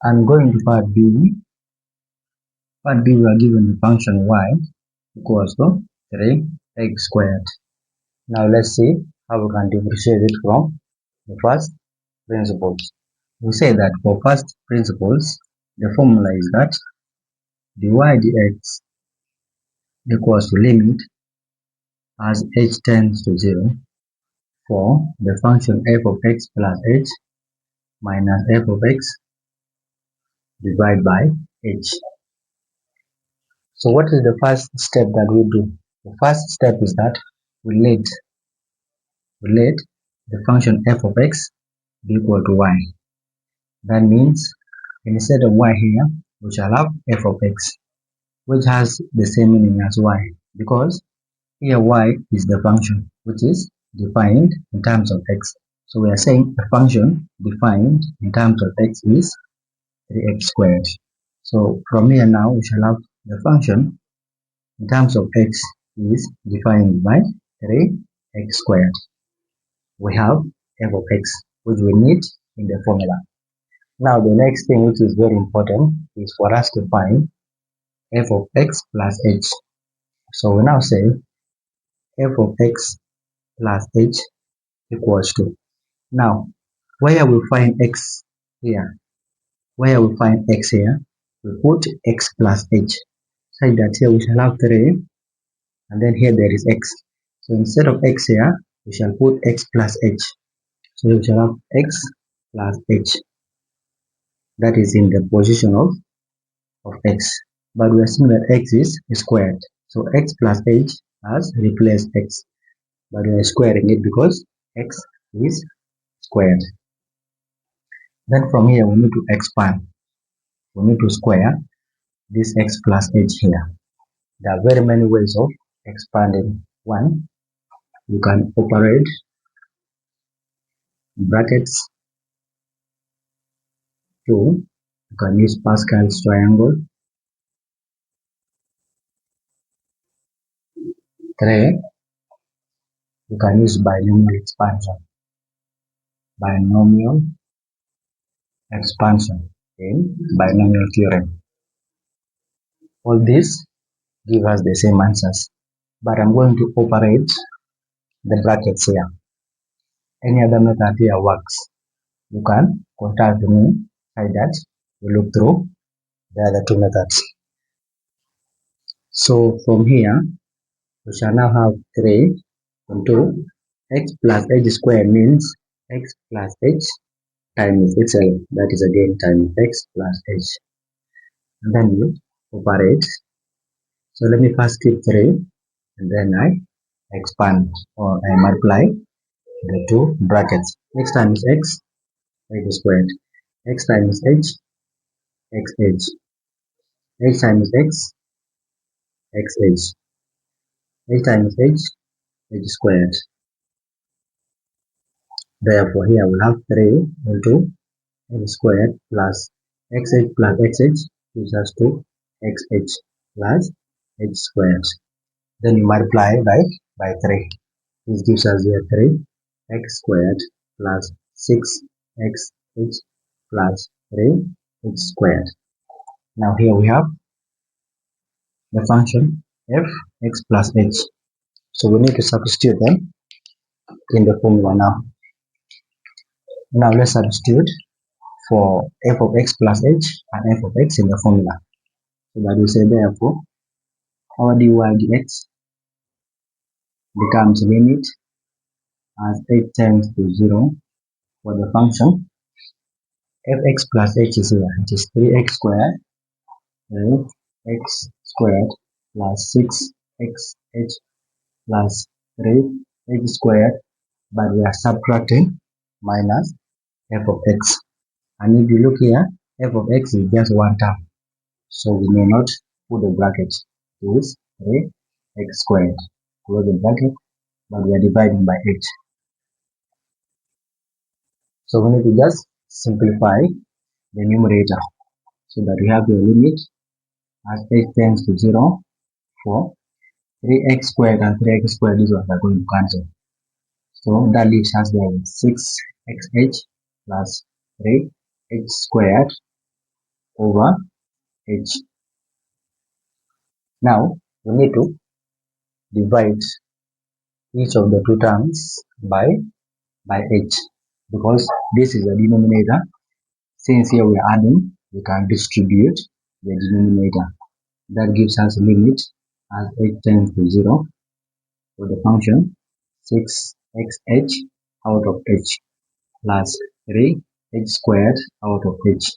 And going to part B. Part B, we are given the function y equals to 3x squared. Now let's see how we can differentiate it from the first principles. We say that for first principles, the formula is that dy dx equals to limit as h tends to 0 for the function f of x plus h minus f of x divided by h. So what is the first step that we do? The first step is that we let the function f of x be equal to y. That means instead of y here, we shall have f of x, which has the same meaning as y, because here y is the function which is defined in terms of x. So we are saying a function defined in terms of x is 3x squared. So from here now we shall have the function in terms of x is defined by 3x squared. We have f of x, which we need in the formula. Now the next thing which is very important is for us to find f of x plus h. So we now say f of x plus h equals to. Now, where we find x here, we put x plus h. So that here we shall have 3, and then here there is x. So instead of x here, we shall put x plus h. So we shall have x plus h. That is in the position of x. But we are seeing that x is squared. So x plus h has replaced x. But we are squaring it because x is squared. Then from here we need to expand. We need to square this x plus h here. There are very many ways of expanding. One, you can operate brackets. Two, you can use Pascal's triangle. 3, you can use binomial expansion. Binomial expansion in binomial theorem. All these give us the same answers, but I'm going to operate the brackets here. Any other method here works. You can contact me like that. We look through the other two methods. So from here, we shall now have 3 into x plus h squared means x plus h times itself. That is again times x plus h. And then we operate. So let me first keep 3 and then I expand or I multiply the two brackets. X times x, h squared. X times h, xh. H times x, xh. H times h squared. Therefore, here we'll have 3 into h squared plus xh gives us 2 xh plus h squared. Then you multiply by 3. This gives us here 3 x squared plus 6xh plus 3 h squared. Now here we have the function f x plus h. So we need to substitute them in the formula now. Now let's substitute for f of x plus h and f of x in the formula. So that we say therefore our dy dx becomes limit as h tends to 0 for the function fx plus h is here. It is 3x squared and x squared plus 6xh plus 3h squared, but we are subtracting minus f of x. And if you look here, f of x is just one term, so we may not put the bracket. It is 3x squared. Close the bracket, but we are dividing by h. So we need to just simplify the numerator so that we have the limit as h tends to 0 for 3x squared and 3x squared. These ones are going to cancel. So that leaves us there with 6xh plus 3h squared over h. Now we need to divide each of the two terms by h, because this is a denominator. Since here we are adding, we can distribute the denominator. That gives us a limit as h tends to 0 for the function 6xh out of h plus 3h squared out of h.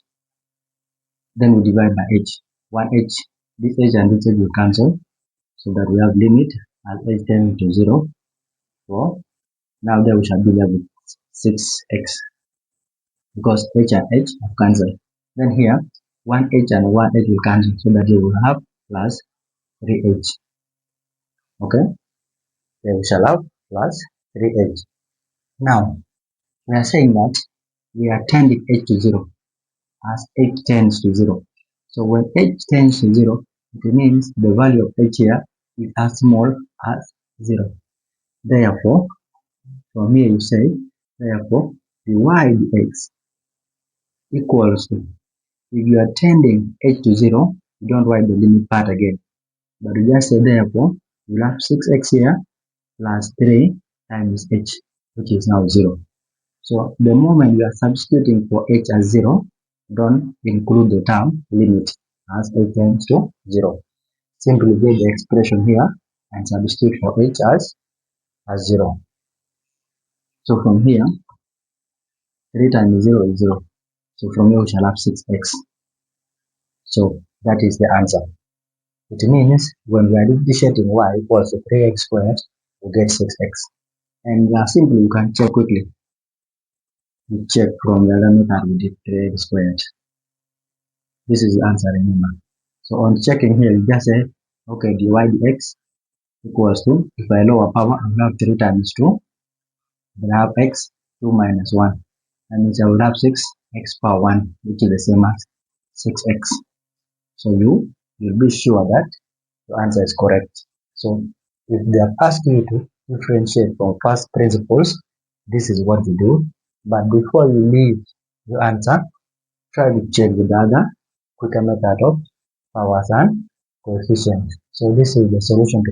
Then we divide by h. 1h, this h and this h will cancel, so that we have limit as h tends to 0 for, now there we shall be left with 6x, because h and h have cancelled. Then here 1h and 1h will cancel, so that you will have plus 3h. Okay, then we shall have plus 3h. Now we are saying that we are tending h to 0 as h tends to 0. So when h tends to 0, it means the value of h here is as small as 0. Therefore, from here you say, therefore, dy dx equals to, if you are tending h to 0, you don't write the limit part again, but you just say, therefore, you have 6x here plus 3 times h, which is now 0. So the moment you are substituting for h as 0, don't include the term limit as h tends to 0. Simply get the expression here and substitute for h as 0. So from here, 3 times 0 is 0. So from here we shall have 6x. So that is the answer. It means when we are differentiating y equals to 3x squared, we get 6x. And simply you can check quickly. You check from the other method we did 3x squared. This is the answer, remember. So on checking here, you just say, okay, dy dx equals to, if I lower power, I will have 3 times 2. Then I have x, 2 minus 1. That means I will have 6x power 1, which is the same as 6x. So you'll be sure that your answer is correct. So if they are asking you to differentiate from first principles, this is what you do. But before you leave your answer, try to check with the other quicker method of powers and coefficients. So this is the solution to